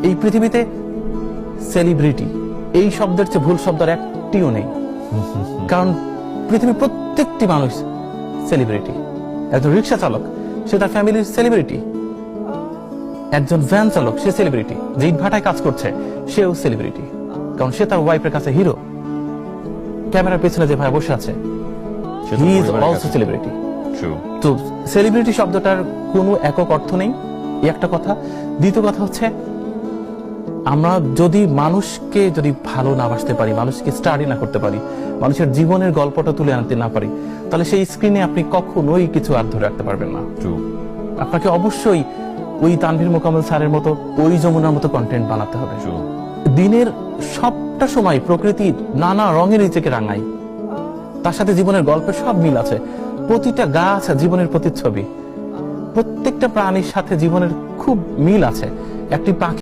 এই পৃথিবীতে সেলিব্রিটি এই শব্দের চেয়ে ভুল শব্দ আর একটিও নেই। কারণ পৃথিবীর প্রত্যেকটি মানুষ সেলিব্রিটি। একজন রিক্সা চালক, সে তার ফ্যামিলির সেলিব্রিটি। একজন ভ্যান চালক, সে সেলিব্রিটি। যে ইটভাটায় কাজ করছে, সেও সেলিব্রিটি, কারণ সে তার ওয়াইফের কাছে হিরো। ক্যামেরার পেছনে যে ভাই বসে আছে, হি ইজ অলসো সেলিব্রিটি। তো সেলিব্রিটি শব্দটার কোনো একক অর্থ নেই, এই একটা কথা। দ্বিতীয় কথা হচ্ছে, আমরা যদি মানুষকে যদি ভালো না বাসতে পারি, মানুষকে স্টাডি না করতে পারি, মানুষের জীবনের গল্পটা তুলে আনতে না পারি, তাহলে সেই স্ক্রিনে আপনি কখনোই কিছু আর ধরে রাখতে পারবেন না। আপনাকে অবশ্যই ওই তানভীর মোকাম্মেল স্যারের মতো, ওই যমুনার মতো কন্টেন্ট বানাতে হবে। দিনের সবটা সময় প্রকৃতি নানা রঙের নিজেকে রাঙায়, তার সাথে জীবনের গল্পের সব মিল আছে। প্রতিটা গাছ জীবনের প্রতিচ্ছবি, প্রত্যেকটা প্রাণীর সাথে জীবনের খুব মিল আছে। একটি পাখি